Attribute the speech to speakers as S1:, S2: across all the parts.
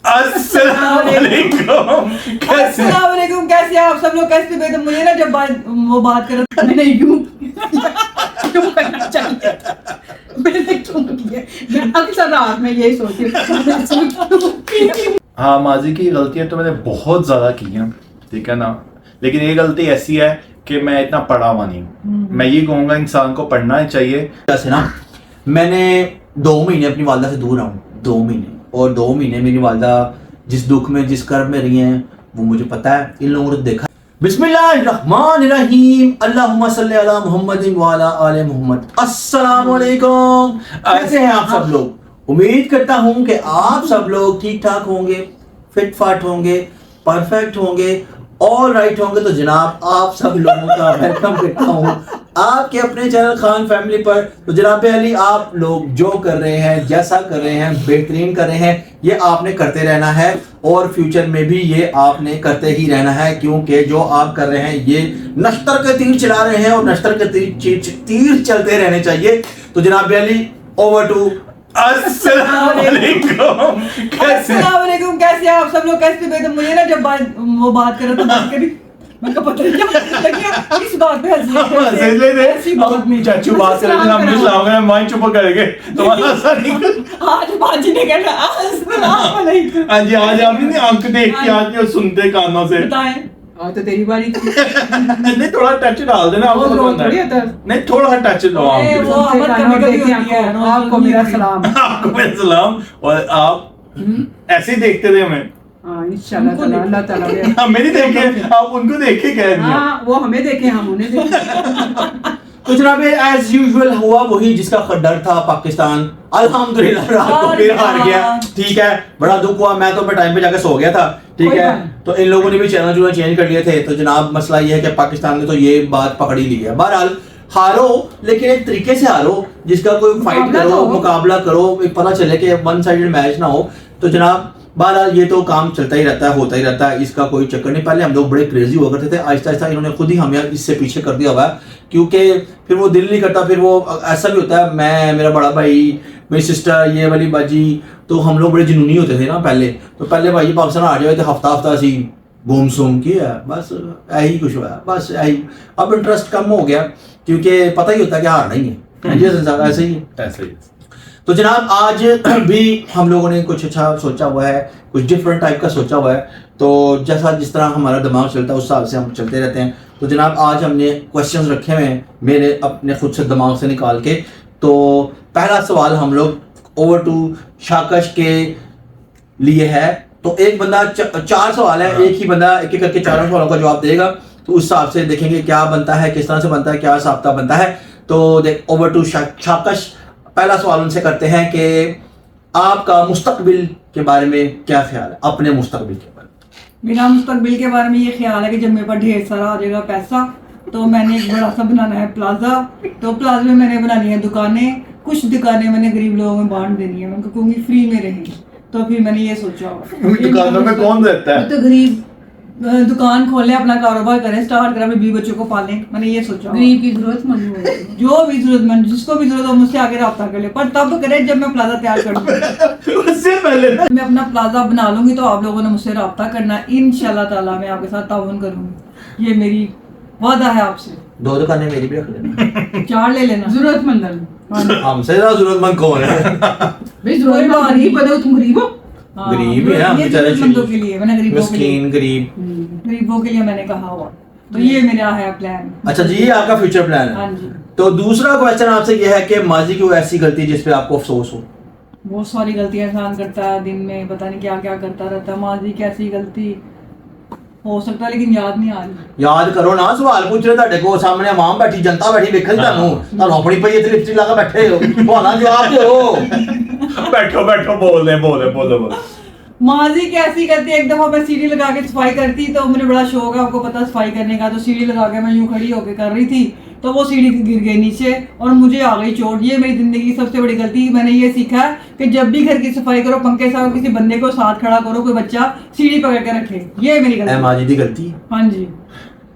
S1: अस्सलाम वालेकुम।
S2: कैसे आप सब लोग? कैसे थे? मुझे ना जब वो बात कर रहे मैंने यूं करना चाहिए मैंने क्यों किया? मैं अक्सर रात में यही सोचती
S1: हाँ, माजी की गलतियां तो मैंने बहुत ज़्यादा की हैं, ठीक है ना। लेकिन ये गलती ऐसी है कि मैं इतना पढ़ा हुआ नहीं हूँ। मैं ये कहूँगा इंसान को पढ़ना ही चाहिए।
S3: जैसे ना मैंने 2 महीने अपनी वालदा से दूर रहा हूँ, 2 महीने, और 2 महीने मेरी वालदा जिस दुख में जिस कर्ब में रही हैं वो मुझे पता है। इन लोगों ने देखा। बिस्मिल्लाहिर्रहमानिर्रहीम, अल्लाहुम्मा सल्ली अला मुहम्मदिन व अला आले मुहम्मद। अस्सलाम वालेकुम। कैसे हैं आप सब लोग? उम्मीद करता हूँ कि आप सब लोग ठीक ठाक होंगे, फिट फाट होंगे, परफेक्ट होंगे, ऑल राइट होंगे। तो जनाब आप सब लोगों का वेलकम करता हूँ आपके अपने चैनल खान फैमिली पर। तो जनाब अली, आप लोग जो कर रहे हैं, जैसा कर रहे हैं, बेहतरीन कर रहे हैं, ये आपने करते रहना है और फ्यूचर में भी ये आपने करते ही रहना है, क्योंकि जो आप कर रहे हैं ये नश्तर के तीर चला रहे हैं और नश्तर के तीर चलते रहने चाहिए। तो जनाब अली, ओवर टू।
S1: अस्सलाम वालेकुम।
S2: कैसे आप सब लोग? कैसे थे? मुझे ना जब वो बात कर रहे थे मैं को पता नहीं क्या लगे इस बात पे
S1: ऐसी बात नहीं। चाचू बात कर रहे थे, हम भी सलाम माइन चुप करके तुम्हारा असर नहीं।
S2: आज बाजी ने कहना अस्सलाम वालेकुम।
S1: आज आप नहीं आंख देख के आज और सुनते कानों से
S2: बताएं। आज तो तेरी बारी थी।
S1: नहीं, थोड़ा टच डाल देना। आपको थोड़ी होता नहीं, थोड़ा टच दो।
S2: आपको मेरा सलाम।
S1: आपको मेरा सलाम। और आप ऐसे ही देखते थे हमें।
S2: इंशाल्लाह अल्लाह ताला
S1: हमें नहीं देखे, आप उनको देख के कह रही हैं।
S2: हाँ, वो हमें देखे, हम उन्हें देखे।
S3: तो जनाब एज यूजुअल हुआ वही जिसका डर था। पाकिस्तान अल्हम्दुलिल्लाह रात को फिर हार गया, ठीक है। बड़ा दुख हुआ। मैं तो टाइम पे जाके सो गया था, ठीक है। तो इन लोगों ने भी चैनल चेंज कर लिए थे। तो जनाब मसला ये है कि पाकिस्तान ने तो ये बात पकड़ ही ली है। बहरहाल हारो, लेकिन एक तरीके से हारो जिसका कोई फाइट करो, मुकाबला करो, पता चले कि वन साइडेड मैच ना हो। तो जनाब बहरहाल ये तो काम चलता ही रहता है, होता ही रहता है, इसका कोई चक्कर नहीं। पहले हम लोग बड़े क्रेजी हुआ करते थे, आहिस्ता आहिस्ता इन्होंने खुद ही हमें इससे पीछे कर दिया हुआ है, क्योंकि फिर वो दिल नहीं करता। फिर वो ऐसा भी होता है, मैं, मेरा बड़ा भाई, मेरी सिस्टर, ये वाली बाजी, तो हम लोग बड़े जुनूनी होते थे ना पहले। तो पहले भाई पाकिस्तान आ जाए तो हफ्ता सी घूम सूम किया, बस यही कुछ हुआ, बस यही। अब इंटरेस्ट कम हो गया, क्योंकि पता ही होता है कि हारना ही है, ये संसार ऐसे ही है।
S1: ऐसे ही।
S3: तो जनाब आज भी हम लोगों ने कुछ अच्छा सोचा हुआ है, कुछ डिफरेंट टाइप का सोचा हुआ है। तो जैसा जिस तरह हमारा दिमाग चलता है उस हिसाब से हम चलते रहते हैं। तो जनाब आज हमने क्वेश्चंस रखे हुए हैं मेरे अपने खुद से दिमाग से निकाल के। तो पहला सवाल हम लोग ओवर टू शाकश के लिए है। तो एक बंदा 4 सवाल है, एक ही बंदा एक एक करके 4 सवालों का जवाब देगा। तो उस हिसाब से देखेंगे क्या बनता है, किस तरह से बनता है, क्या साफ्ता बनता है। तो देख, ओवर टू शाकश। पहला सवाल उनसे करते हैं कि आपका मुस्तकबिल के बारे में क्या ख्याल है, अपने मुस्तकबिल के बारे में।
S2: मेरा मुस्तकबिल के बारे में ये ख्याल है कि जब मेरे पास ढेर सारा आ जाएगा पैसा तो मैंने एक बड़ा सा बनाना है प्लाजा। तो प्लाजा में मैंने बनानी है दुकानें, कुछ दुकानें मैंने गरीब लोगों में बांट देनी है, मैं उनको कहूँगी फ्री में रहेंगी। तो फिर मैंने ये सोचा
S1: दुकानों में कौन रहता है?
S2: तो गरीब दुकान खोलें, अपना कारोबार करें, स्टार्ट करें, अपने 20 बच्चों को पालें। मैंने ये सोचा
S4: गरीब की जरूरतमंद हो,
S2: जो भी जरूरतमंद, जिसको भी जरूरत हो मुझसे आगे रब्ता कर ले, पर तब करे जब मैं प्लाजा तैयार कर दूँ।
S1: उससे पहले
S2: मैं अपना प्लाजा बना लूंगी तो आप लोगों ने मुझसे रब्ता करना, इंशाल्लाह ताला मैं आपके साथ ताउन करूंगी। ये मेरी वादा है आपसे।
S3: 2 दुकानें मेरी भी रख लेना।
S2: 4 ले लेना।
S4: जरूरतमंद
S3: हमसे ज्यादा जरूरतमंद कौन है?
S4: भाई जरूरतमंद गरीब बताओ, तुम गरीब हो।
S2: हाँ,
S3: गरीब है हम
S2: ये
S3: बेचारे,
S2: जरूरतमंदों के लिए, मैंने गरीबों के लिए,
S3: मिस्कीन गरीब।
S2: गरीबों के लिए मैंने कहा हुआ। तो ये मेरा है प्लान।
S3: अच्छा जी, ये आपका फ्यूचर प्लान है।
S2: हाँ जी।
S3: तो दूसरा क्वेश्चन आपसे ये है कि माजी की वो ऐसी गलती जिस पे आपको अफसोस हो।
S2: बहुत सारी गलतियां इंसान करता है दिन में, पता नहीं क्या क्या करता रहता है। माजी की ऐसी गलती हो सकता है लेकिन याद नहीं आ रही।
S3: याद करो ना, सवाल पूछ रहे ਤੁਹਾਡੇ ਕੋਲ ਸਾਹਮਣੇ ਆਵਾਮ बैठी, जनता बैठी, ਵੇਖਣ ਤੁਹਾਨੂੰ ਆਪਣੀ ਪਈ ਇੱਥੇ ਲਿਪਸਟਿਕ ਲਾ ਕੇ ਬੈਠੇ ਹੋ, ਤੁਹਾਡਾ ਜਵਾਬ ਦਿਓ।
S1: बैठो बोलो।
S2: माजी कैसी करती है, एक दफा मैं सीढ़ी लगा के सफाई करती, तो मुझे बड़ा शौक है, आपको पता सफाई करने का। तो सीढ़ी लगा के मैं यूं खड़ी होकर कर रही थी, तो वो सीढ़ी गिर गई नीचे और मुझे आ गई चोट। ये मेरी जिंदगी की सबसे बड़ी गलती। मैंने ये सीखा कि जब भी घर की सफाई करो, पंखे साथ किसी बंदे को साथ खड़ा करो, कोई बच्चा सीढ़ी पकड़ के रखे। ये मेरी गलती।
S3: माजी दी गलती।
S2: हाँ जी।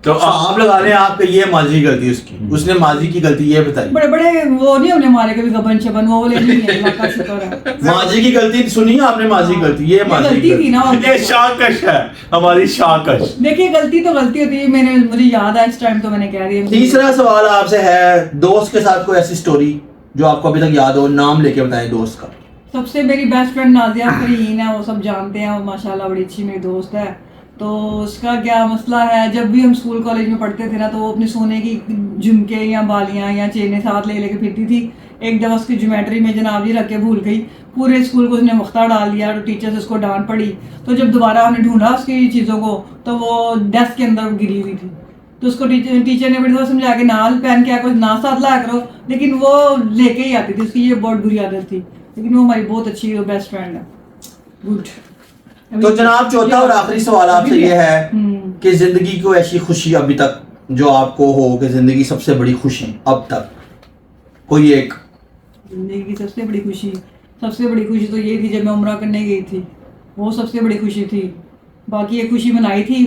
S1: तो
S3: आप लगा रहे हैं आपके ये माजी की गलती उसकी, उसने माजी की गलती ये बताई।
S2: बड़े बड़े वो नहीं हमने हमारे कभी गबन शबन वो ले नहीं है, अल्लाह का शुक्र है।
S3: माजी की गलती सुनी आपने, माजी की गलती, ये माजी की
S2: गलती थी ना।
S1: ये शाकश है, हमारी शाकश।
S2: देखिए गलती तो गलती होती है, मुझे याद है इस टाइम तो मैंने कह दी।
S3: तीसरा सवाल आपसे है, दोस्त के साथ कोई ऐसी स्टोरी जो आपको अभी तक याद हो, नाम लेके बताएं दोस्त का।
S2: सबसे मेरी बेस्ट फ्रेंड नाजिया फरीन है, वो सब जानते हैं, वो माशाल्लाह बड़ी अच्छी मेरी दोस्त है। तो उसका क्या मसला है, जब भी हम स्कूल कॉलेज में पढ़ते थे ना, तो वो अपने सोने की झुमके या बालियां या चेनें साथ ले लेके फिरती थी। एक दफ़ा उसकी ज्योमेट्री में जनाब जी रख के भूल गई, पूरे स्कूल को उसने मुख्ता डाल दिया, तो टीचर से उसको डांट पड़ी। तो जब दोबारा हमने ढूंढा उसकी चीज़ों को, तो वो डेस्क के अंदर गिरी हुई थी। तो उसको टीचर ने बड़ी दफ़ा समझा के नाल पहन के आकर ना साथ लाया करो, लेकिन वो लेके ही आती थी। उसकी ये बहुत बुरी आदत थी, लेकिन वो हमारी बहुत अच्छी बेस्ट फ्रेंड है। गुड।
S3: तो जनाब चौथा और आखिरी सवाल आपसे ये है कि जिंदगी की कोई ऐसी खुशी अभी तक जो आपको हो कि जिंदगी सबसे बड़ी खुशी अब तक कोई एक?
S2: जिंदगी की सबसे बड़ी खुशी तो ये थी जब मैं उम्रा करने गई थी, वो सबसे बड़ी खुशी थी। बाकी ये खुशी मनाई थी,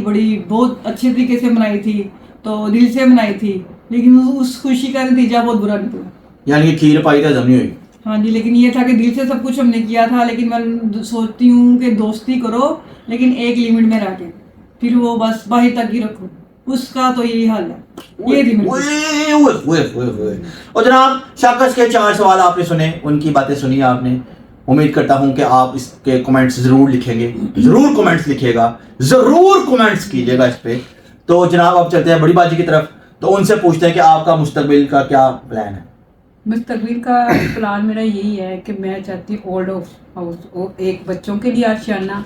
S2: बहुत अच्छे तरीके से मनाई थी, तो दिल से मनाई थी, लेकिन उस खुशी का नतीजा बहुत बुरा निकला।
S3: यानी कि खीर पाई तो हजम नहीं हुई।
S2: हाँ जी, लेकिन ये था कि दिल से सब कुछ हमने किया था, लेकिन मैं सोचती हूँ कि दोस्ती करो लेकिन एक लिमिट में रह के, फिर वो बस बाहर तक ही रखो, उसका तो यही हाल है। ये थी मेरी
S3: और जनाब शाकश के 4 सवाल आपने सुने, उनकी बातें सुनी आपने। उम्मीद करता हूं कि आप इसके कमेंट्स जरूर लिखेंगे, जरूर कमेंट्स लिखिएगा, जरूर कमेंट्स कीजिएगा इस पे। तो जनाब अब चलते हैं बड़ी बाजी की तरफ, तो उनसे पूछते हैं कि आपका मुस्तकबिल का क्या प्लान है?
S4: मुस्तकबिल का प्लान मेरा यही है कि मैं चाहती हूँ ओल्ड हाउस, एक बच्चों के लिए आशियाना,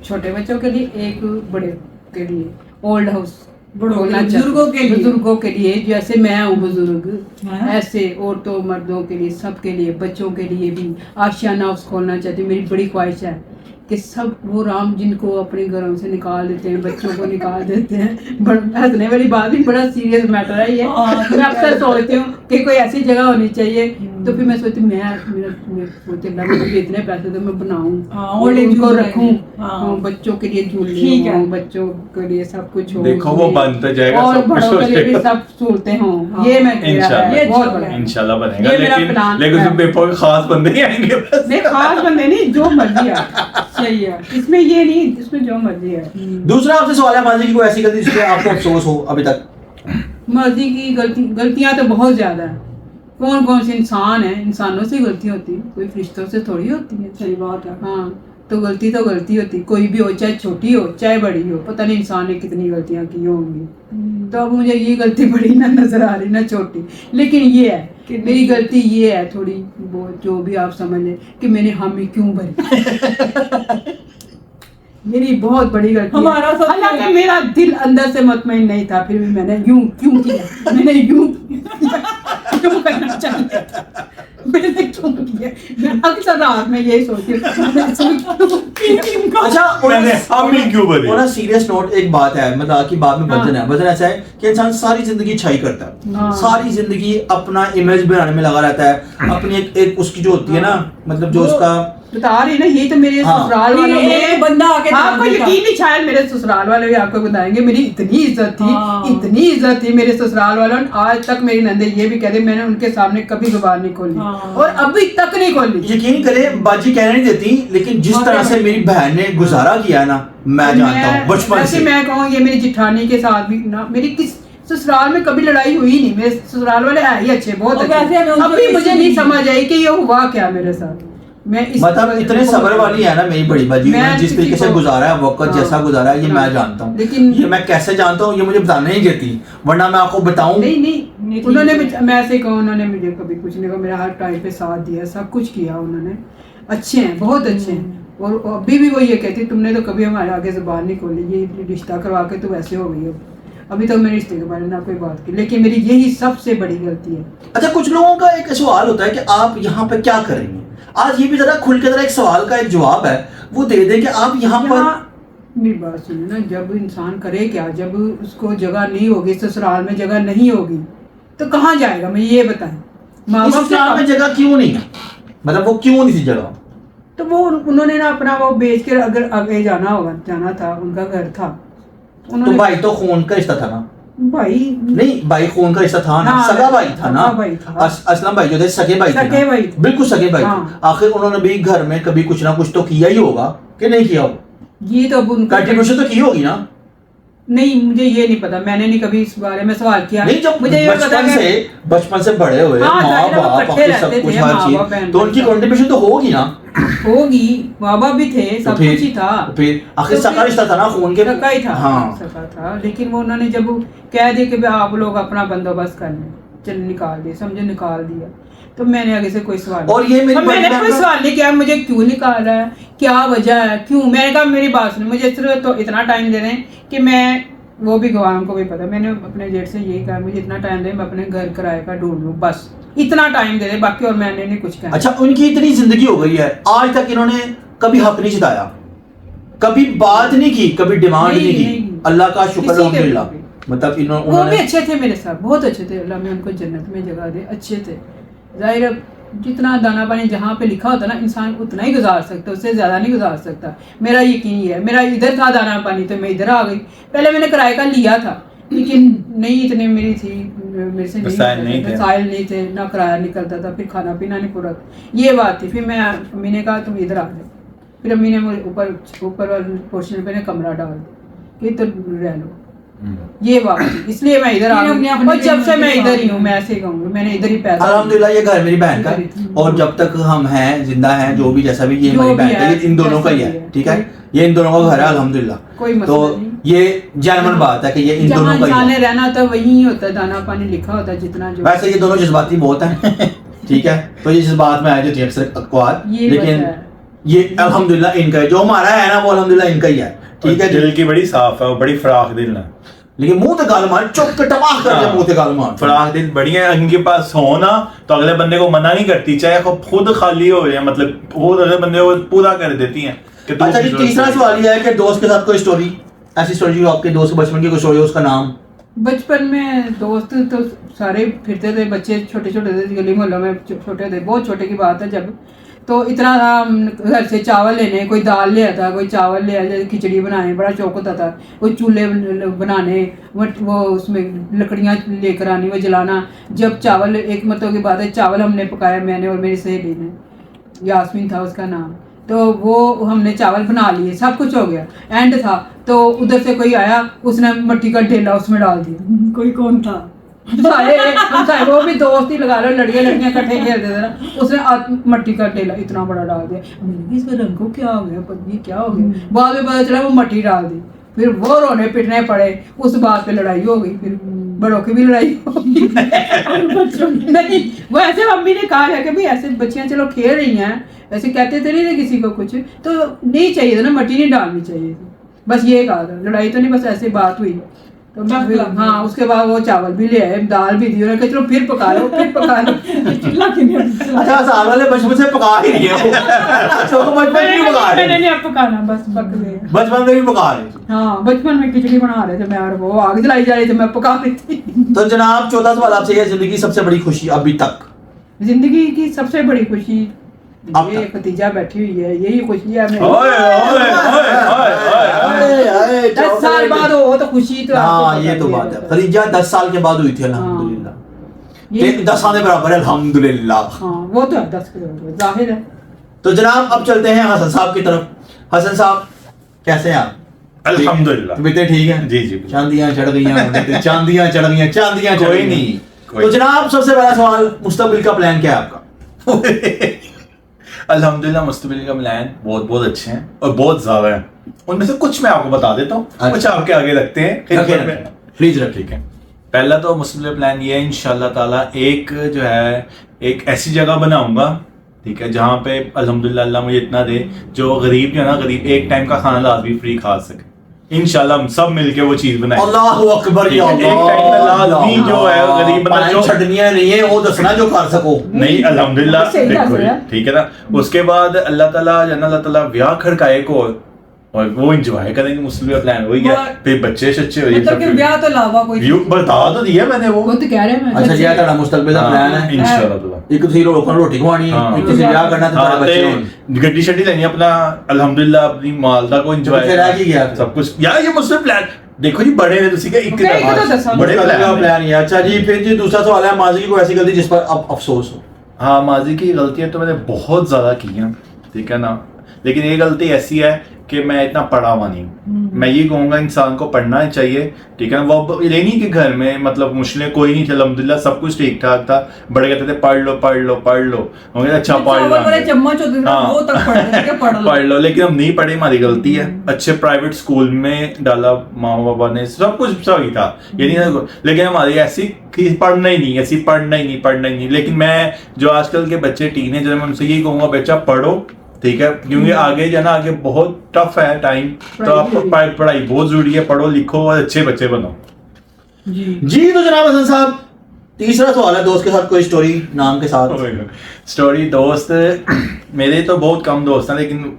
S4: छोटे बच्चों के लिए, एक बड़े के लिए ओल्ड हाउस, बुजुर्गों के लिए जैसे मैं हूँ बुजुर्ग, ऐसे औरतों मर्दों के लिए, सबके लिए, बच्चों के लिए भी आशियाना हाउस खोलना चाहती हूँ। मेरी बड़ी ख्वाहिश है कि सब वो राम जिनको अपने घरों से निकाल देते हैं, बच्चों को निकाल देते हैं, हंसने वाली बात भी, बड़ा सीरियस मैटर है ये। मैं अक्सर सोचती हूँ कि कोई ऐसी जगह होनी चाहिए, तो फिर मैं सोचती हूँ मुझे इतने पैसे तो मैं बनाऊँ, उनको रखूँ, बच्चों के लिए झूले हों, बच्चों के लिए सब कुछ हो,
S1: देखो वो बनता जाएगा,
S4: और बड़ों के लिए भी सब सहूलतें हों। ये मैं
S1: इंशाल्लाह बनेगा, लेकिन उसमें पेपर खास बंदे ही आएंगे बस।
S4: नहीं खास बंदे नहीं, जो मर्जी है। सही है, इसमें ये नहीं, इसमें जो मर्जी है।
S3: दूसरा आपसे सवाल है, माजी की कोई ऐसी गलती जिस पे आपको अफसोस हो अभी तक?
S4: मर्जी की गलतियां तो बहुत ज्यादा है। कौन कौन से इंसान है, इंसानों से गलती होती है, कोई फरिश्तों से थोड़ी होती है।
S2: सही बात है।
S4: हाँ, तो गलती होती, कोई भी हो, चाहे छोटी हो चाहे बड़ी हो, पता नहीं इंसान ने कितनी गलतियां की होंगी। तो अब मुझे ये गलती बड़ी ना नजर आ रही ना छोटी, लेकिन ये है कि मेरी गलती ये है थोड़ी बहुत, जो भी आप समझ लें कि मैंने हामी क्यों भरी। मेरी बहुत बड़ी गलती
S2: हमारा
S4: है। हालांकि मेरा दिल अंदर से मुतमईन नहीं था, फिर भी मैंने यूं क्यों किया, मैंने यूं क्यों करना चाहिए, मैंने क्यों किया। मैं अक्सर रात में यही सोचती हूँ।
S3: अच्छा,
S1: हम ही क्यों बने?
S3: ऑन अ सीरियस नोट एक बात है, मतलब आपकी बात में वजन है। वजन ऐसा है कि इंसान सारी जिंदगी छाई करता है, सारी जिंदगी अपना इमेज बनाने में लगा रहता है, अपनी एक उसकी जो होती है ना, मतलब जो उसका
S4: बता रही ना, ये तो मेरे ससुराल वालों ने
S2: बंदा आके
S4: आपको यकीन नहीं, शायद मेरे ससुराल वाले भी आपको बताएंगे, मेरी इतनी इज्जत थी मेरे ससुराल वालों ने। आज तक मेरी नंदे ये भी कहते, मैंने उनके सामने कभी जुबान नहीं खोली और अभी तक नहीं खोली।
S3: यकीन करें बाजी कहने नहीं देती, लेकिन जिस तरह से मेरी बहन ने गुजारा किया है ना, मैं जानता हूँ बचपन से।
S4: मैं कहूँ ये मेरी जिठानी के साथ भी ना, मेरी किस ससुराल में कभी लड़ाई हुई नहीं। मेरे ससुराल वाले है ही अच्छे, बहुत अच्छे। अभी मुझे नहीं समझ आई कि ये हुआ क्या मेरे साथ। मैं
S3: मतलब इतने सब्र वाली है ना मेरी बड़ी बाजी, जिस तरीके से गुजारा है वक्त, जैसा गुजारा है, ये मैं जानता हूँ। लेकिन ये मैं कैसे जानता हूँ ये मुझे बताने नहीं देती, वरना मैं आपको बताऊं।
S4: नहीं, उन्होंने मैं ऐसे कहूँ, उन्होंने मुझे कभी कुछ नहीं कहा, मेरा हर टाइम पे साथ दिया, सब कुछ किया उन्होंने। अच्छे हैं, बहुत अच्छे हैं। और अभी भी वो ये कहती, तुमने तो कभी हमारे आगे जुबान नहीं खोली, ये रिश्ता करवा के तो वैसे हो गई हो। अभी तक मेरे रिश्ते के बारे में ना कोई बात की, लेकिन मेरी यही सबसे बड़ी गलती है।
S3: अच्छा, कुछ लोगों का एक सवाल होता है कि आप यहाँ पे क्या कर रही हैं। आज ये भी जरा खुल के जरा एक सवाल का एक जवाब है वो दे दें कि आप यहाँ पर।
S4: मेरी बात सुनो ना, जब इंसान करे क्या, जब उसको जगह नहीं होगी, ससुराल में जगह नहीं होगी, तो कहाँ जाएगा? मैं ये बताएं, माँ बाप
S3: ससुराल में जगह क्यों नहीं है, मतलब वो क्यों नहीं थी जगह?
S4: तो वो उन्होंने ना अपना वो बेच के अगर आगे जाना था, उनका घर था,
S3: तो भाई तो खून का रिश्ता था ना?
S4: भाई
S3: नहीं, भाई खून का रिश्ता था ना,
S4: हाँ,
S3: सगा भाई था ना?
S4: सगा भाई था।
S3: असलम भाई जो थे सगे भाई थे
S4: सगे
S3: ना?
S4: भाई।
S3: बिल्कुल सगे भाई थे।
S4: हाँ।
S3: आखिर उन्होंने भी घर में कभी कुछ ना कुछ तो किया ही होगा कि नहीं किया होगा?
S4: ये तो अब उनका
S3: कंट्रीब्यूशन तो की होगी ना?
S4: नहीं, मुझे ये नहीं पता, मैंने नहीं कभी इस बारे में सवाल किया।
S3: नहीं, जब
S4: मुझे ये पता
S3: बचपन से बड़े हुए
S4: हाँ,
S3: माँ
S4: जाहिर है वो
S3: बाप
S4: इकट्ठे
S3: आपके सब
S4: रहते
S3: कुछ
S4: थे,
S3: हर
S4: माँ बाप,
S3: चीज,
S4: बहन
S3: तो
S4: भाई
S3: उनकी
S4: सब।
S3: कंट्रीब्यूशन तो होगी ना?
S4: होगी, माँ बाप भी थे,
S3: तो
S4: सब कुछ ही था।
S3: फिर आखिर
S4: तो
S3: सका
S4: फिर-
S3: रिश्ता था ना खून के।
S4: सका ही था,
S3: हाँ।
S4: सका था, लेकिन वो उन्होंने जब कह दिया कि भाई आप लोग अपना बंदोबस्त कर लें, चल निकाल दिए, समझे निकाल दिया, तो मैंने आगे से कोई सवाल
S3: और ये मेरी
S4: और मैंने
S3: बड़ी
S4: कोई
S3: बहन-
S4: सवाल नहीं किया मुझे क्यों निकाला है, क्या वजह है, क्यों। मैंने कहा मेरी बात सुनो, मुझे सिर्फ तो इतना टाइम दे दें कि मैं, वो भी गवाम को भी पता, मैंने अपने जेठ से यही कहा मुझे इतना टाइम दे, मैं अपने घर किराए का ढूंढ लूँ, बस इतना टाइम दे दे, बाकी और मैंने नहीं कुछ कहा।
S3: अच्छा, उनकी इतनी जिंदगी हो गई है, आज तक इन्होंने कभी हक नहीं जताया, कभी बात नहीं की, कभी डिमांड नहीं की।
S4: नहीं।
S3: अल्लाह का शुक्र
S4: किसी के
S3: अल्हम्दुलिल्लाह।
S4: भी।
S3: मतलब
S4: वो भी
S3: उन्होंने
S4: अच्छे थे मेरे साथ, बहुत अच्छे थे, अल्लाह में उनको जन्नत में जगह दे, अच्छे थे। जाहिर है जितना दाना पानी जहाँ पे लिखा होता ना, इंसान उतना ही गुजार सकता, उससे ज़्यादा नहीं गुजार सकता। मेरा यकीन ये है, मेरा इधर था दाना पानी तो मैं इधर आ गई। पहले मैंने किराए का लिया था, लेकिन नहीं इतने मेरी थी, मेरे से
S1: वसाइल नहीं थे।
S4: वसाइल नहीं थे, ना किराया निकलता था, फिर खाना पीना नहीं पूरा, ये बात थी। फिर मैं, अम्मी ने कहा तुम इधर आ जाओ, फिर अम्मी ने मुझे ऊपर वाले पोर्शन पे ने कमरा डाल दिया कि तो रह लो, ये बात थी। इसलिए मैं इधर आ
S2: फिर
S4: गई,
S2: अपने
S4: और जब से मैं
S2: अपने
S4: इधर ही हूँ, मैं ऐसे ही कहूँगी, मैंने इधर ही पैदा
S3: अल्हम्दुलिल्लाह ये घर मेरी बहन का
S4: इधर
S3: है,
S4: ही।
S3: और जब तक हम हैं, जिंदा हैं, जो भी जैसा भी, ये
S4: जो
S3: हमारी
S4: भी
S3: बहन का,
S4: है,
S3: ये इन दोनों का ही
S4: जैसा
S3: है,
S4: भी है।
S3: ठीक है? ये इन दोनों का घर है अल्हम्दुलिल्लाह।
S4: कोई मसला
S3: तो
S4: नहीं।
S3: ये जेन्युइन बात है कि ये इन
S4: जहाँ
S3: दोनों का
S4: इंसान
S3: ही
S4: ने
S3: है।
S4: रहना होता है वहीं होता है, दाना पानी लिखा होता है जितना जो।
S3: वैसे ये दोनों जज्बाती बहुत हैं, ठीक है? तो ये जज्बात में आ जाती है अक्सर अकवाल,
S4: ये
S3: लेकिन
S4: वजह है।
S3: ये अल्हम्दुलिल्लाह इनका है, जो हमारा है ना वो अल्हम्दुलिल्लाह इनका ही है, ठीक है?
S1: दिल की बड़ी साफ है, वो बड़ी फराख दिल है।
S3: लेकिन मुंह ते गाल मार, चुप के टमाक कर दे,
S1: हाँ।
S3: मुंह ते गाल मार।
S1: फराख दिल बढ़िया है, इनके पास हो ना तो अगले बंदे को मना नहीं करती, चाहे वो खुद खाली हो जाए, मतलब खुद अगले बंदे को पूरा कर देती हैं कि तू
S3: अच्छा, ये
S1: अपनी
S3: तीसरा
S1: जरूरत
S3: सवाल ये है कि दोस्त के साथ कोई स्टोरी, ऐसी स्टोरी जो आपके दोस्त के बचपन की कोई स्टोरी हो, उसका नाम?
S4: बचपन में दोस्त तो सारे फिरते थे, बच्चे छोटे छोटे थे, गली मोहल्लों में छोटे थे, बहुत छोटे की बात है जब, तो इतना घर से चावल लेने, कोई दाल ले आता, कोई चावल ले आया, खिचड़ी बनाने, बड़ा शौक होता था, कोई चूल्हे बनाने, वो उसमें लकड़ियाँ लेकर आनी, वो जलाना। जब चावल, एक मतलब की बात है, चावल हमने पकाया, मैंने और मेरी सहेली ने, यास्मीन था उसका नाम, तो वो हमने चावल बना लिए, सब कुछ हो गया, एंड था, तो उधर से कोई आया, उसने मट्टी का ढेला उसमें डाल दिया।
S2: कोई कौन था?
S4: हम सारे वो भी दोस्त ही लगा लो, लड़कियां इकट्ठे खेलते थे ना, उसने मट्टी का ढेला इतना बड़ा डाल दिया। हमने कहा, इसके रंग को क्या हो गया, ये क्या हो गया? बाद में पता चला वो मट्टी डाल दी, फिर वो रोने पिटने पड़े, उस बात पे लड़ाई हो गई, फिर बड़ों की भी लड़ाई हो गई। और बच्चों की नहीं, वो ऐसे मम्मी ने कहा है कि भाई ऐसे बच्चियां चलो खेल रही हैं, ऐसे कहते थे नहीं थे किसी को कुछ, तो नहीं चाहिए था ना, मट्टी नहीं डालनी चाहिए थी, बस ये कहा था, लड़ाई तो नहीं, बस ऐसे बात हुई। तो फिर हाँ, उसके बाद वो चावल भी ले आए, दाल भी दी, उन्होंने कहा चलो फिर पका लो, फिर पका लो।
S2: चूल्हा किन्हें?
S3: अच्छा, साल वाले बचपन से पका ही रही है वो। अच्छा, वो बचपन में भी पका रहे
S4: मैंने
S3: हैं।
S4: नहीं, अब पकाना बस पक गए।
S3: बचपन में भी पका रहे हैं।
S4: हाँ, बचपन में खिचड़ी बना रहे थे मैं, और वो आग जलाई जा रही थी, मैं पका रही थी।
S3: तो जनाब, चौथा सवाल आपसे, ये जिंदगी की सबसे बड़ी खुशी अभी तक?
S4: जिंदगी की सबसे बड़ी खुशी,
S3: अब
S4: ये
S3: तक?
S4: खतीजा बैठी हुई है, यही खुशी है मेरी।
S1: ओए ओए ओए ओए
S4: 10 साल बाद हो तो खुशी तो आपको
S3: हाँ,
S4: पता
S3: ये तो
S4: ही है।
S3: बात है। खदीजा 10 साल के बाद हुई थी अल्हम्दुलिल्लाह।
S4: ये
S3: 10 आने बराबर है अल्हम्दुलिल्लाह।
S4: हाँ, वो तो है 10 के जाहिर है।
S3: तो जनाब, अब चलते हैं हसन साहब की तरफ। हसन साहब, कैसे हैं आप?
S1: अल्हम्दुलिल्लाह।
S3: तबीयतें ठीक है?
S1: जी, जी, बिल्कुल।
S3: चांदियां चढ़ गई हैं, चांदियां चढ़ गई हैं, चांदियां चढ़
S1: कोई
S3: गई हैं।
S1: नहीं, कोई
S3: तो जनाब, सबसे पहला सवाल, मुस्तकबिल का प्लान क्या है आपका?
S1: अल्हम्दुलिल्लाह मुस्तकबिल का प्लान बहुत बहुत अच्छे हैं और बहुत ज्यादा हैं। उनमें से कुछ मैं आपको बता देता हूँ,
S3: अच्छा।
S1: कुछ आपके आगे रखते हैं खिदमत में।
S3: प्लीज रख।
S1: ठीक है, पहला तो मुस्तकबिल प्लान ये है इंशाल्लाह ताला, एक जो है एक ऐसी जगह बनाऊंगा, ठीक है, जहाँ पे अल्हम्दुलिल्लाह अल्लाह मुझे इतना दे, जो गरीब जो है ना, गरीब एक टाइम का खाना लाजमी फ्री खा सके। इंशाल्लाह हम सब मिलके वो चीज बनाएं।
S3: अल्लाहु अकबर, या
S1: एक टाइम में लाजमी जो है गरीब बंदा जो
S3: छटनियां नहीं है वो दसना जो कर सको।
S1: नहीं, अल्हम्दुलिल्लाह
S4: सही बात
S1: बिल्कुल
S4: है।
S1: ठीक है ना। उसके बाद अल्लाह ताला ब्याह खड़काए को और वो एंजॉय करेंगे, मुस्लिम प्लान हो गया, फिर बच्चे शच्चे हो
S2: मतलब कि ब्याह तो अलावा कोई
S1: व्यू बता तो दिया मैंने वो।
S4: वो तो कह रहे हैं मैं।
S3: अच्छा, ये ਤੁਹਾਡਾ ਮੁਸਤਕਬਲ ਦਾ ਪਲਾਨ ਹੈ।
S1: इंशाल्लाह ताला
S3: ਇੱਕ ਤੁਸੀਂ ਲੋਕਾਂ ਨੂੰ ਰੋਟੀ ਖਵਾਣੀ ਹੈ,
S1: हाँ।
S3: ਇੱਕ ਤੁਸੀਂ ਵਿਆਹ ਕਰਨਾ ਤੇ ਤੁਹਾਡੇ ਬੱਚੇ ਹੋਣ।
S1: गड्डी शड्डी लेनी अपना अल्हम्दुलिल्लाह अपनी मालदा को एंजॉय
S3: फिर रह के गया फिर।
S1: सब कुछ यार, ये मुस्लिम प्लान देखो जी बड़े ने तुसी क्या एक
S4: Okay, एक तो दसा।
S1: बड़े
S3: बड़े का
S1: वाला
S3: प्लान है। अच्छा जी, फिर जी दूसरा सवाल है, माजी की कोई ऐसी गलती जिस पर अब अफसोस हो?
S1: हाँ, माजी की गलतियां तो मैंने बहुत ज़्यादा की हैं, ठीक है ना, लेकिन ये गलती ऐसी है कि मैं इतना पढ़ा हुआ नहीं हूँ। मैं ये कहूँगा इंसान को पढ़ना ही चाहिए, ठीक है ना। वो अब ये नहीं कि घर में मतलब मुश्किलें कोई नहीं थी, अल्हम्दुलिल्लाह सब कुछ ठीक ठाक था। बड़े कहते थे पढ़ लो पढ़ लो पढ़ लो, हम कहते अच्छा पढ़
S2: चावल वाले
S1: लो,
S2: चम्मच होते थे ना,
S1: हाँ।
S2: वो तक पढ़ते थे कि पढ़ लो।
S1: पढ़ लो, लेकिन हम नहीं पढ़े, हमारी गलती है। अच्छे प्राइवेट स्कूल में डाला माँ बाबा ने, सब कुछ सही था, ये नहीं, लेकिन हमारी ऐसी कि पढ़ना ही नहीं, ऐसी पढ़ना ही नहीं। लेकिन मैं जो आजकल के बच्चे टीनेजर, मैं उनसे यही कहूंगा बच्चा पढ़ो, ठीक है, क्योंकि आगे जाना आगे बहुत टफ है टाइम, तो आपको पढ़ाई बहुत जरूरी है, पढ़ो लिखो और अच्छे बच्चे बनो।
S3: जी तो जनाब हसन साहब, तीसरा सवाल है, दोस्त के साथ कोई स्टोरी नाम के साथ?
S1: स्टोरी दोस्त मेरे तो बहुत कम दोस्त हैं, लेकिन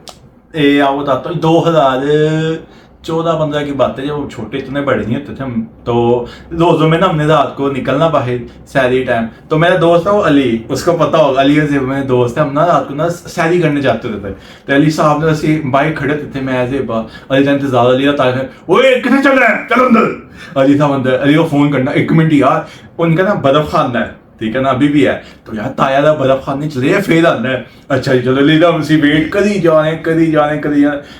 S1: ये आप बताता हूँ 2014-15 की बात है, जब छोटे इतने बड़े नहीं होते थे हम, तो रोजों में ना हमने रात को निकलना बाहर सैरी टाइम, तो मेरा दोस्त है वो अली, उसको पता होगा, अली से मेरे दोस्त है, हम ना रात को ना सैरी करने जाते थे। तो अली साहब ने ऐसे बाइक खड़े थे, मैं ऐसे अली का इंतजार, अली ना ओए कितने चल रहे हैं, चलो अंदर। अली साहब अंदर, अली को फोन करना, 1 मिनट यार, उनका ना बर्फ खाना है, ठीक है ना, अभी भी है, तो यार ताया दा बर्फ खाने चले या फिर आना है। अच्छा जी चलो, अली हमसे वेट करी जाने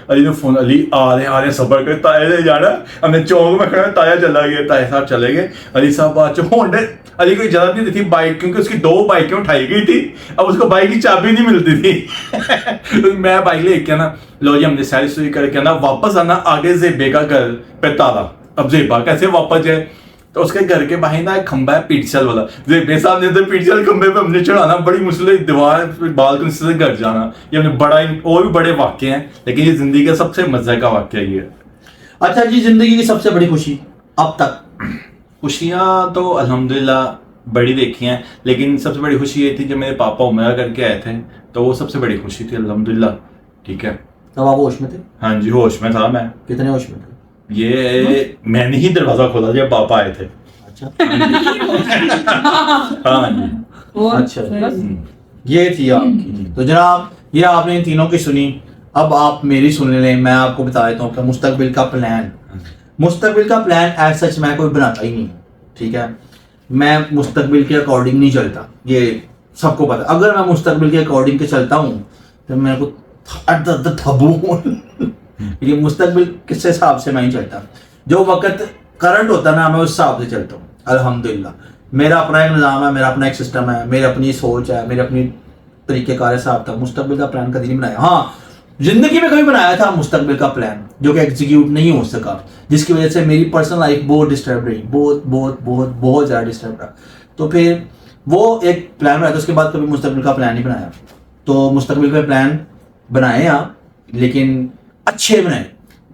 S1: अली ने फोन, अली आ रहे सबर कर, ताया से जाना, हमने चौक में खड़ा, ताया चला गया, ताया साहब चले गए, अली साहब बाद होंडे, अली को इजाजत नहीं दी थी बाइक, क्योंकि उसकी 2 बाइकें उठाई गई थी, अब उसको बाइक की चाबी नहीं मिलती थी। तो मैं बाइक लेके ना, लो जी हमने सैरी सुरी करके ना वापस आना, आगे जेबे का घर पे ताला, अब जेबा कैसे वापस जाए, तो उसके घर के बाहर ना एक खंबा है पीटसल वाला, जेबे साहब ने तो पीटसल खंबे पे हमने चढ़ाना, बड़ी मुश्किल दीवार बालकनी से घर जाना, ये हमने बड़ा, और भी बड़े वाक्य हैं, लेकिन ये जिंदगी का सबसे मजे का वाक्य ये है।
S3: अच्छा जी, जिंदगी की सबसे बड़ी खुशी अब तक?
S1: खुशियाँ तो अल्हम्दुलिल्लाह बड़ी देखी हैं, लेकिन सबसे बड़ी खुशी ये थी जब मेरे पापा उम्रा करके आए थे, तो वो सबसे बड़ी खुशी थी अल्हम्दुलिल्लाह, ठीक है।
S3: तब आप होश में थे?
S1: हाँ जी, होश में था मैं।
S3: कितने होश में थे?
S1: ये मैंने ही दरवाजा खोला जब पापा आए थे।
S3: अच्छा
S1: हाँ जी।
S3: अच्छा, ये थी आपकी। तो जनाब ये आपने इन तीनों की सुनी, अब आप मेरी सुन लें। मैं आपको बता देता हूँ कि मुस्तकबिल का प्लान एज सच मैं कोई बनाता ही नहीं, ठीक है। मैं मुस्तकबिल के अकॉर्डिंग नहीं चलता, ये सबको पता। अगर मैं मुस्तकबिल के अकॉर्डिंग के चलता हूँ तो मेरे को थबू ये मुस्तकबिल किस हिसाब से मैं नहीं चलता, जो वक्त करंट होता है ना, मैं उस हिसाब से चलता हूँ। अल्हम्दुलिल्लाह मेरा अपना एक निज़ाम है, मेरा अपना एक सिस्टम है, मेरी अपनी सोच है, मेरे अपनी तरीके कार हिसाब था। मुस्तकबिल का प्लान कभी नहीं बनाया। हाँ, जिंदगी में कभी बनाया था मुस्तकबिल का प्लान, जो कि एग्जीक्यूट नहीं हो सका, जिसकी वजह से मेरी पर्सनल लाइफ बहुत डिस्टर्ब रही, बहुत ज़्यादा डिस्टर्ब रहा। तो फिर वो एक प्लान बनाया था, उसके बाद कभी मुस्तकबिल का प्लान नहीं बनाया। तो मुस्तकबिल का प्लान बनाए आप, लेकिन अच्छे बनाए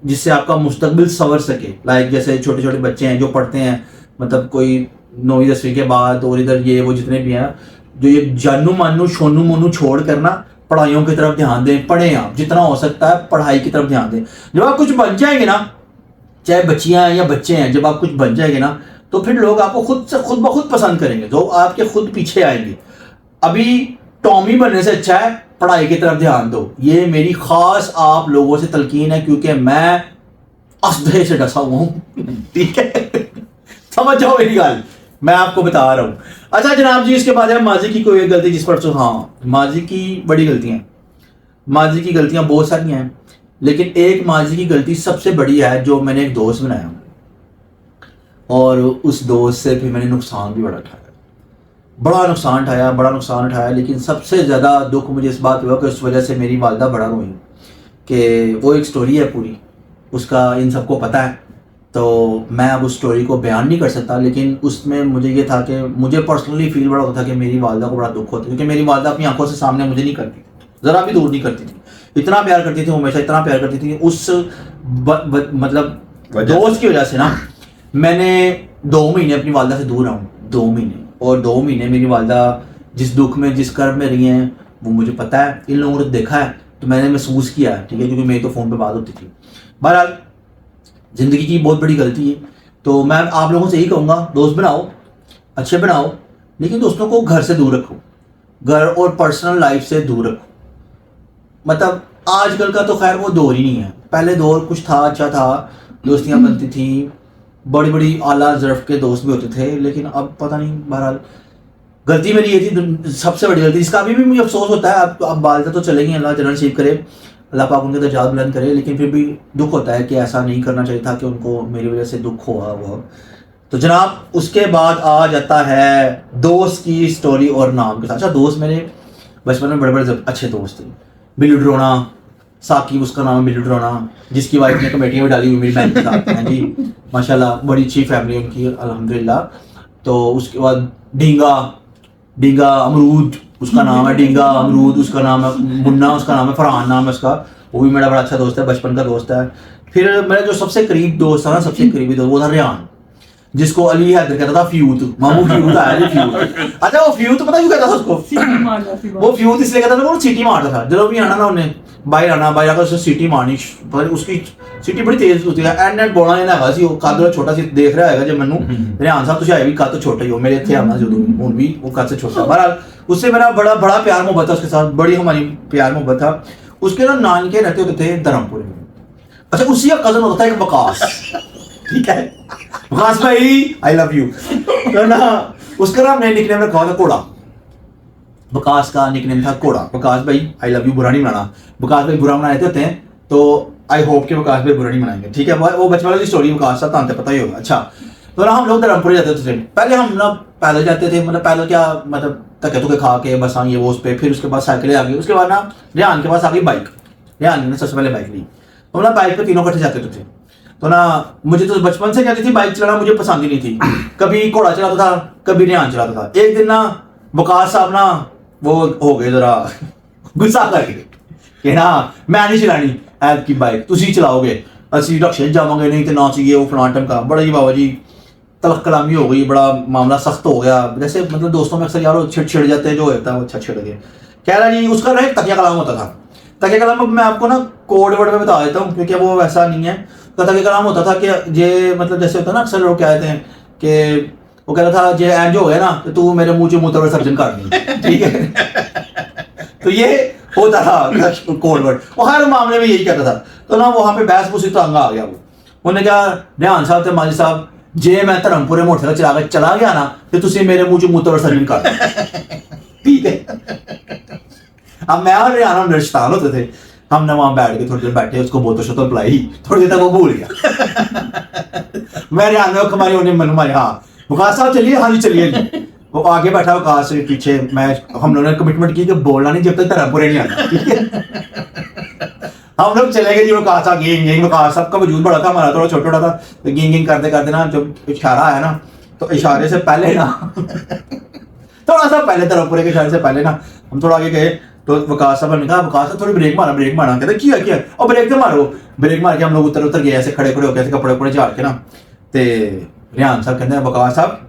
S3: जिससे आपका मुस्तकबिल संवर सके। लाइक जैसे छोटे छोटे बच्चे हैं जो पढ़ते हैं, मतलब कोई 9वीं 10वीं के बाद, और इधर ये वो जितने भी हैं, जो ये जानू मानू शोनू मोनू छोड़ कर ना पढ़ाइयों की तरफ ध्यान दें। पढ़ें, आप जितना हो सकता है पढ़ाई की तरफ ध्यान दें। जब आप कुछ बन जाएंगे ना, चाहे बच्चियां हैं या बच्चे हैं, जब आप कुछ बन जाएंगे ना, तो फिर लोग आपको खुद ब खुद पसंद करेंगे, जो आपके खुद पीछे आएंगे। अभी टॉमी बनने से अच्छा है पढ़ाई की तरफ ध्यान दो। ये मेरी खास आप लोगों से तलकीन है, क्योंकि मैं असदे से डसा हुआ हूं, ठीक है। समझ जाओ मेरी बात, मैं आपको बता रहा हूं। अच्छा जनाब जी, इसके बाद है माजी की कोई एक गलती जिस पर तो, हाँ माजी की बड़ी गलतियां, माजी की गलतियां बहुत सारी हैं, लेकिन एक माजी की गलती सबसे बड़ी है, जो मैंने एक दोस्त बनाया और उस दोस्त से फिर मैंने नुकसान भी बड़ा नुकसान उठाया। लेकिन सबसे ज़्यादा दुख मुझे इस बात हुआ कि उस वजह से मेरी वालदा बड़ा रोई, कि वो एक स्टोरी है पूरी, उसका इन सबको पता है, तो मैं अब उस स्टोरी को बयान नहीं कर सकता। लेकिन उसमें मुझे ये था कि मुझे पर्सनली फील बड़ा होता था कि मेरी वालदा को बड़ा दुख होता, क्योंकि मेरी वालदा अपनी आंखों से सामने मुझे नहीं करती थी, ज़रा भी दूर नहीं करती थी। इतना प्यार करती थी, हमेशा इतना प्यार करती थी। उस मतलब दोस्त की वजह से ना मैंने 2 महीने अपनी वालदा से दूर रहा हूँ, 2 महीने। और 2 महीने मेरी वालदा जिस दुख में, जिस कर्ब में रही हैं, वो मुझे पता है। इन लोगों ने देखा है तो मैंने महसूस किया है, ठीक है, क्योंकि मेरी तो फ़ोन पे बात होती थी। बहरहाल ज़िंदगी की बहुत बड़ी गलती है, तो मैं आप लोगों से यही कहूँगा, दोस्त बनाओ, अच्छे बनाओ, लेकिन दोस्तों को घर से दूर रखो, घर और पर्सनल लाइफ से दूर रखो। मतलब आजकल का तो खैर वो दौर ही नहीं है, पहले दौर कुछ था, अच्छा था, दोस्तियाँ बनती थी, बड़ी बड़ी आला ज़र्फ के दोस्त भी होते थे, लेकिन अब पता नहीं, बहरहाल गलती मेरी ये थी, सबसे बड़ी गलती, इसका अभी भी मुझे अफसोस होता है। अब वालिदा तो चलेंगे, अल्लाह जन्नत नसीब करे, अल्लाह पाक उनके दर्जात बुलंद करे, लेकिन फिर भी दुख होता है कि ऐसा नहीं करना चाहिए था कि उनको मेरी वजह से दुख हुआ वो। तो जनाब उसके बाद आ जाता है दोस्त की स्टोरी और नाम के साथ। अच्छा, दोस्त मेरे बचपन में बड़े बड़े अच्छे दोस्त थे। बिल्लू ड्रोना, साकिब उसका नाम है, बिल्लू ड्रोना, जिसकी वाइफ ने कमेटियाँ भी डाली हुई मेरी बहन के साथ हैं जी, माशाल्लाह बड़ी अच्छी फैमिली उनकी अल्हम्दुलिल्लाह। तो उसके बाद डींगा अमरूद उसका नाम है, डींगा अमरूद उसका नाम है, मुन्ना उसका नाम है, फरहान नाम है उसका, वो भी मेरा बड़ा अच्छा दोस्त है, बचपन का दोस्त है। फिर मेरा जो सबसे करीब दोस्त था ना, सबसे करीबी दोस्त, वो था रियान, जिसको अली हैदर कहता था फ्यूत, मामू फ्यूत आया जी फ्यूत। अच्छा वो फ्यूत पता क्यों कहता था उसको? वो फ्यूत इसलिए कहता था, वो सीटी मारता था जब भी आना ना उन्हें, बाहर आकर उससे सीटी मारनी, उसकी सीटी बड़ी तेज होती है। एंड बोलना ये ना सी, वो कद छोटा सी देख रहा है जब मैनू रियान साहब तुझे भी कद छोटा ही हो, मेरे इतने आना जो हूँ भी वो कद से छोटा। बहरहाल उससे मेरा बड़ा प्यार मोहब्बत था उसके साथ, बड़ी हमारी प्यार मोहब्बत था। उसके ना नानके रहते होते थे धर्मपुर में। अच्छा उसी का कजन होता था एक वकास, ठीक है, वकास भाई आई लव यू, तो ना उसका नाम मैंने निकनेम रखा था कोड़ा। वकास का निकनेम था कोड़ा। वकास भाई आई लव यू, बुरा नहीं मनाना, वकास भाई बुरा मना लेते होते हैं, तो आई होप कि वकास भाई बुरा नहीं मनाएंगे, ठीक है। वो बचपन वाली स्टोरी वकास साहब तो पता ही होगा। अच्छा तो ना हम लोग धर्मपुर जाते थे, पहले हम ना पैदल जाते थे, मतलब पैदल क्या, मतलब धक्के धुक्के खा के बस ये वो उस पर, फिर उसके बाद साइकिलें आ गई, उसके बाद ना रियान के पास आ गई बाइक, रियान ने सबसे पहले बाइक ली, तो ना बाइक पे तीनों इकट्ठे जाते थे। तो ना मुझे तो बचपन से कहती थी बाइक चलाना मुझे पसंद ही नहीं थी, कभी घोड़ा चलाता था कभी रियान चलाता था। एक दिन ना वकास साहब ना वो हो गए जरा गुस्सा करके कि ना मैं नहीं चलानी ऐप की बाइक, तुसी चलाओगे, असि रक्शे जावांगे नहीं तो ना चाहिए वो फलान का। बड़ा जी बाबा जी तलख कलामी हो गई, बड़ा मामला सख्त हो गया, जैसे मतलब दोस्तों में अक्सर यार छिड़ जाते हैं, जो होता है वो अच्छा छिड़ गया। कह रहा जी उसका ना एक तकिया कलाम होता था, तकिया कलाम मैं आपको ना कोड वर्ड में बता देता हूँ क्योंकि वो वैसा नहीं है। तो तकिया कलाम होता था कि ये मतलब जैसे होता है ना, अक्सर लोग कहते हैं कि वो कहता था जे एंज हो गया ना तो तू मेरे मुंह से मूत्र विसर्जन कर दी, ठीक है। तो ये होता था कोड वर्ड, वो हर मामले में यही कहता था। तो ना वहाँ पे बहस बुसी तंग आ गया, वो उन्होंने कहा रियान साहब थे माजी साहब जे मैं धर्मपुरे मोटरसाइकिल चला गया ना तो तुम मेरे मुंह च मूत्र विसर्जन कर, ठीक है। अब मैं और रियान हम रिश्तान होते थे, हमने वहां बैठ के थोड़ी देर बैठे, उसको बोतल शोतल पिलाई, थोड़ी देर तक वो भूल गया। मैं रियान में कमारी उन्हें मन मारे, हाँ वकास साहब चलिए, हाँ जी चलिए। वो आगे बैठा वकास से पीछे, मैं हम लोगों ने कमिटमेंट की कि बोलना नहीं जब तक धर्मपुरे नहीं आना, ठीक है। हम लोग चले गए जी, वकास साहब गेंग वकास साहब का वजूद बड़ा था, हमारा थोड़ा छोटा छोटा था, तो गेंग करते करते ना जब इशारा आया ना तो इशारे से पहले ना थोड़ा सा पहले धर्मपुरे के इशारे से पहले ना हम थोड़ा आगे गए, तो वकास साहब ने कहा वकास साहब थोड़ी ब्रेक मारना, कहते क्या और ब्रेक तो मारो। ब्रेक मार के हम लोग उतर गए ऐसे खड़े होकर ऐसे कपड़े झाड़ के ना, ते रियान साहब कहते हैं वकास साहब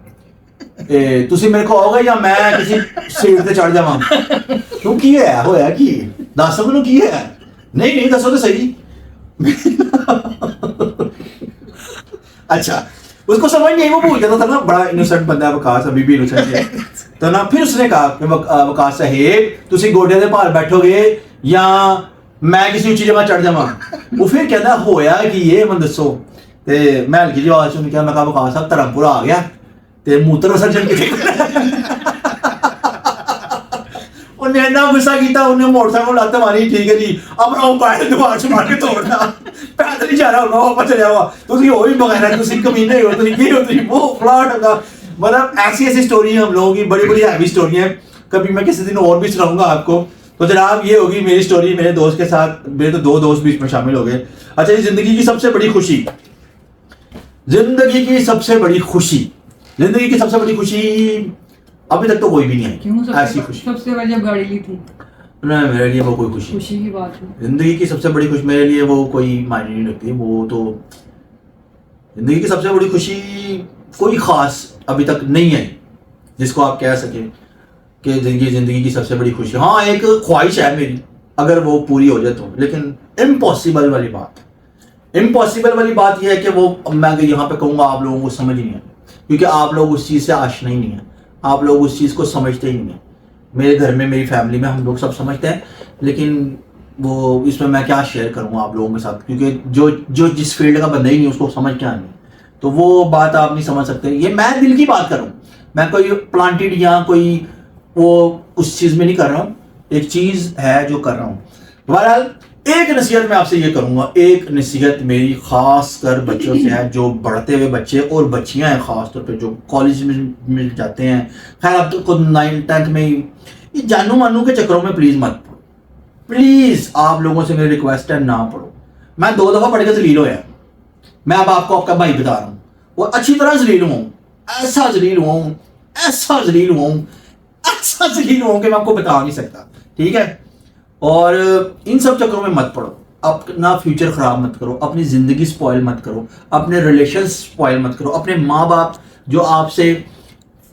S3: तुसी मेरे को आओगे या मैं किसी सीट पे चढ़ जावां? तू की है होया की दस मैनू की है? नहीं दसो तो सही। अच्छा उसको समझ नहीं, वो भूल जाता था ना, बड़ा इनोसेंट बंदा है वकास, अभी भी इनोसेंट है। तो ना फिर उसने कहा कि वकास साहेब तुसी गोडे दे भार बैठोगे या मैं किसी ऊंची जगह चढ़ जावां? वो फिर कहता होया कि ये मन दसो, ते मैं हल्की जी आवाज सुन के मैं कहा वकास साहब धर्मपुरा आ गया ते मूत्र विसर्जन किते। उन्हें ना गुस्सा किया, उन्हें मोटरसाइकिल लाते मारी, ठीक है जी अब आओ पैर दीवार से मार के तोड़ना, पैदल ही जा रहा होगा वापस चले आओ, तुसी हो ही बगैर तुसी कमीने हो, तुसी ये हो, तुसी वो फ्लर्ट होगा। मतलब ऐसी स्टोरी है हम लोगों की, बड़ी हैवी स्टोरी है, कभी मैं किसी दिन और भी सुनाऊंगा आपको। तो जनाब ये होगी मेरी स्टोरी मेरे दोस्त के साथ, मेरे तो दो दोस्त बीच में शामिल हो गए। अच्छा जी जिंदगी की सबसे बड़ी खुशी, जिंदगी की सबसे बड़ी खुशी अभी तक तो कोई भी नहीं है ऐसी खुशी।
S2: सबसे बड़ी जब गाड़ी ली थी
S3: ना, मेरे लिए वो कोई खुशी
S2: की बात है।
S3: जिंदगी की सबसे बड़ी खुशी मेरे लिए वो कोई मायने नहीं रखती। वो तो जिंदगी की सबसे बड़ी खुशी कोई खास अभी तक नहीं है जिसको आप कह सके कि जिंदगी की सबसे बड़ी खुशी। हाँ एक ख्वाहिश है मेरी, अगर वो पूरी हो जाए तो, लेकिन इम्पॉसिबल वाली बात यह है कि वो मैं अगर यहाँ पे कहूँगा आप लोगों को समझ ही नहीं है, क्योंकि आप लोग उस चीज़ से आशना ही नहीं है, आप लोग उस चीज़ को समझते ही नहीं है। मेरे घर में मेरी फैमिली में हम लोग सब समझते हैं, लेकिन वो इसमें मैं क्या शेयर करूँगा आप लोगों के साथ, क्योंकि जो जिस फील्ड का बंदा ही नहीं उसको समझ क्या नहीं। तो वो बात आप नहीं समझ सकते। ये मैं दिल की बात कर रहा हूँ, मैं कोई प्लांटेड या कोई वो उस चीज में नहीं कर रहा हूँ, एक चीज है जो कर रहा हूँ। बहरहाल एक नसीहत मैं आपसे ये करूंगा, एक नसीहत मेरी खास कर बच्चों से है, जो बढ़ते हुए बच्चे और बच्चियां हैं, खास तौर पे जो कॉलेज में जाते हैं। खैर अब तो खुद 9th में ही, ये जानू मानू के चक्करों में प्लीज मत पढ़ो, प्लीज आप लोगों से मेरी रिक्वेस्ट है, ना पढ़ो। मैं 2 दफा पढ़ के जलील होया, मैं अब आपको आपका भाई बता रहा हूँ, और अच्छी तरह जलील हुआ हूँ, ऐसा जलील हुआ हूँ, ऐसा जलील हुआ हूँ, ऐसा जलील हुआ हूँ कि मैं आपको बता नहीं सकता, ठीक है। और इन सब चक्करों में मत पड़ो, अपना फ्यूचर खराब मत करो, अपनी जिंदगी स्पॉइल मत करो, अपने रिलेशन स्पॉइल मत करो, अपने माँ बाप जो आपसे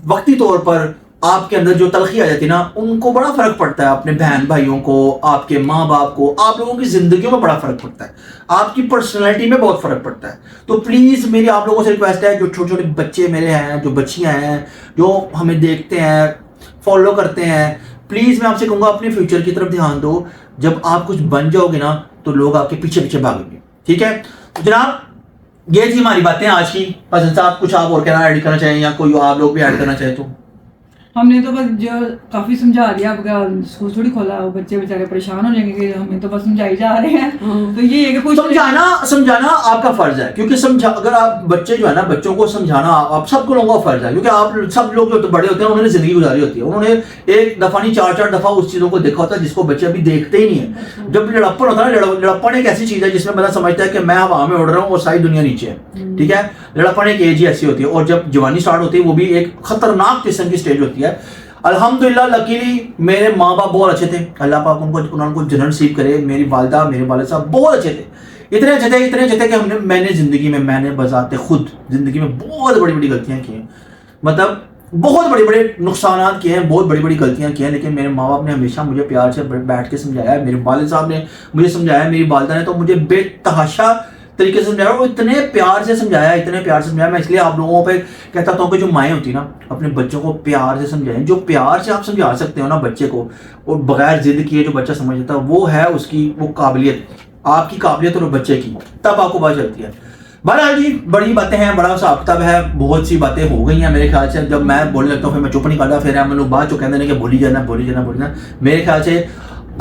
S3: वक्ती तौर पर आपके अंदर जो तलखी आ जाती है ना, उनको बड़ा फर्क पड़ता है, अपने बहन भाइयों को, आपके माँ बाप को, आप लोगों की जिंदगियों में बड़ा फर्क पड़ता है, आपकी पर्सनैलिटी में बहुत फर्क पड़ता है। तो प्लीज मेरी आप लोगों से रिक्वेस्ट है, जो छोटे छोटे बच्चे मेरे हैं, जो बच्चियां हैं, जो हमें देखते हैं, फॉलो करते हैं, प्लीज मैं आपसे कहूंगा अपने फ्यूचर की तरफ ध्यान दो। जब आप कुछ बन जाओगे ना तो लोग आपके पीछे पीछे भागेंगे, ठीक है। तो जनाब ये थी हमारी बातें आज की। पसंद साहब कुछ आप और कहना ऐड करना चाहिए, या कोई आप लोग भी ऐड करना चाहे तो?
S2: हमने तो बस जो काफी समझा दिया, अब स्कूल थोड़ी खोला, वो बच्चे बेचारे परेशान हो जाएंगे कि हमें तो बस समझाई जा रहे हैं। तो ये है कि कुछ
S3: समझाना आपका फर्ज है, क्योंकि अगर आप बच्चे जो है ना, बच्चों को समझाना आप सबको लोगों का फर्ज है, क्योंकि आप सब लोग जो बड़े होते हैं उन्होंने जिंदगी गुजारी होती है, उन्होंने एक दफा नहीं 4-4 दफा उस चीजों को देखा होता है जिसको बच्चे अभी देखते ही नहीं है। जब लड़प्पन होता है ना, लड़प्पन एक ऐसी चीज है जिसमें बंदा समझता है कि मैं हवा में उड़ रहा हूँ और सारी दुनिया नीचे है, ठीक है। लड़प्पन एक एज ही ऐसी होती है, और जब जवानी स्टार्ट होती है वो भी एक खतरनाक किस्म की स्टेज होती है। अल्हम्दुलिल्लाह लकीली मेरे माँ बाप बहुत अच्छे थे, अल्लाह पाक उनको जन्नत नसीब करे। मेरी वालिदा मेरे वालिद साहब बहुत अच्छे थे, इतने अच्छे थे कि मैंने जिंदगी में, मैंने बजाते खुद जिंदगी में बहुत बड़ी बड़ी गलतियां की हैं, मतलब बहुत बड़े बड़े नुकसान किए हैं, बहुत बड़ी बड़ी गलतियां की हैं, लेकिन मेरे माँ बाप ने हमेशा मुझे प्यार से बैठ के समझाया है, मेरे वालिद साहब ने मुझे समझाया, मेरी वालिदा ने तो मुझे बेतहाशा तरीके से समझाया, और इतने प्यार से समझाया, इतने प्यार से समझाया। मैं इसलिए आप लोगों पे कहता हूँ कि जो माएँ होती है ना, अपने बच्चों को प्यार से समझाएं। जो प्यार से आप समझा सकते हो ना बच्चे को, और बगैर जिद किए जो बच्चा समझ जाता है, वो है उसकी वो काबिलियत, आपकी काबिलियत और बच्चे की, तब आपको पता चलती है। बहरहाल जी बड़ी बातें हैं, बड़ा हिसाब किताब है, बहुत सी बातें हो गई हैं मेरे ख्याल से। जब मैं बोलने लगता हूँ फिर मैं चुप नहीं करता, फिर हम लोग बाद जो कहते हैं कि बोली जाना। मेरे ख्याल से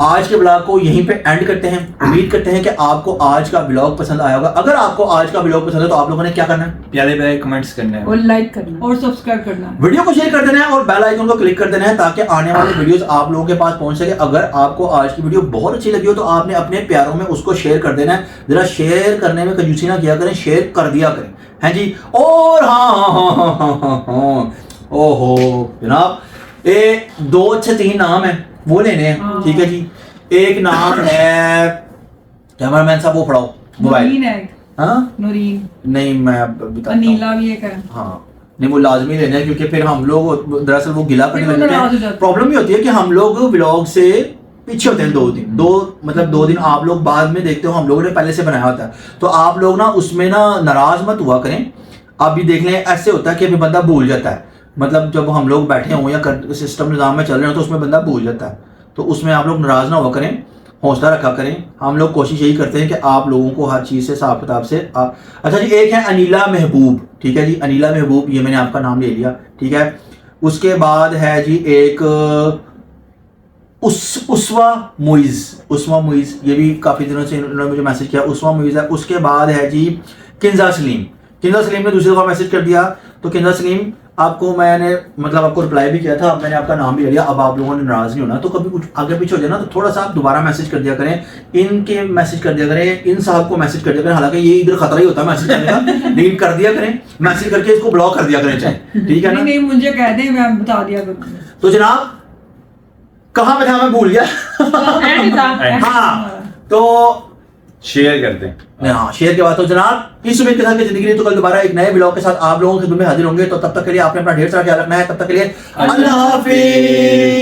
S3: आज के ब्लॉग को यहीं पे एंड करते हैं। उम्मीद करते हैं कि आपको आज का ब्लॉग पसंद आया होगा। अगर आपको आज का ब्लॉग पसंद है तो आप लोगों ने क्या करना है?
S1: प्यारे प्यारे कमेंट्स करने हैं
S4: और लाइक करना
S2: और सब्सक्राइब करना है,
S3: वीडियो को शेयर कर देना है और बेल आइकन को क्लिक कर देना है, ताकि आने वाले वीडियोस आप लोगों के पास पहुंच सके। अगर आपको आज की वीडियो बहुत अच्छी लगी हो तो आपने अपने प्यारों में उसको शेयर कर देना है। जरा शेयर करने में कंजूसी ना किया करें, शेयर कर दिया करें, हैं जी। और हाँ, ओहो जनाब, 2 अच्छे 3 नाम है वो लेने हैं, ठीक है जी। एक नाम है कैमरामैन साहब, वो पढ़ाओ मोबाइल।
S2: नूरीन है,
S3: हाँ
S2: नूरीन
S3: नहीं मैं बताता हूँ।
S2: अनीला भी एक है।
S3: हाँ नहीं वो लाजमी लेना है, क्योंकि फिर हम लोग दरअसल वो गिला करने
S2: फिर वो
S3: लगते
S2: नाराज हो
S3: हैं।
S2: जाते हैं।
S3: प्रॉब्लम ये होती है कि हम लोग व्लॉग से पीछे होते हैं 2 दिन, 2 दिन आप लोग बाद में देखते हो, हम लोगों ने पहले से बनाया होता है। तो आप लोग ना उसमें ना नाराज मत हुआ करें। आप भी देख लें, ऐसे होता है कि अभी बंदा भूल जाता है, मतलब जब हम लोग बैठे हों या सिस्टम निज़ाम में चल रहे हो तो उसमें बंदा भूल जाता है। तो उसमें आप लोग नाराज ना हुआ करें, हौसला रखा करें। हम लोग कोशिश यही करते हैं कि आप लोगों को हर चीज़ से हिसाब किताब से अच्छा जी। एक है अनीला महबूब, ठीक है जी, अनीला महबूब, ये मैंने आपका नाम ले लिया, ठीक है। उसके बाद है जी एक उस्वा मुइज़, ये भी काफ़ी दिनों से इन्होंने मुझे मैसेज किया, उस्वा मुइज़ है। उसके बाद है जी किंजा सलीम ने दूसरी दफ़ा मैसेज कर दिया। तो किंजा सलीम आपको मैंने मतलब आपको रिप्लाई भी किया था, अब मैंने आपका नाम भी ले लिया। अब आप लोगों ने नाराज नहीं होना, तो कभी कुछ आगे पीछे हो जाए ना तो थोड़ा सा आप दोबारा मैसेज कर दिया करें, इनके मैसेज कर दिया करें, इन साहब को मैसेज कर दिया करें। हालांकि ये इधर खतरा ही होता है मैसेज करने का, लेकिन कर दिया करें, मैसेज करके इसको ब्लॉक कर दिया करें, चाहे ठीक है ना।
S2: नहीं मुझे कह दें, मैं बता दिया करूँगी।
S3: तो जनाब कहाँ पे था मैं भूल गया। हाँ तो
S1: शेयर करते हैं।
S3: हाँ शेयर के बाद तो जनाब इस उम्मीद के साथ जिंदगी नहीं तो कल दोबारा एक नए ब्लॉग के साथ आप लोगों की खिदमत में हाजिर होंगे। तो तब तक के लिए आपने अपना ढेर सारा ख्याल रखना है। तब तक के लिए अल्लाह हाफिज़।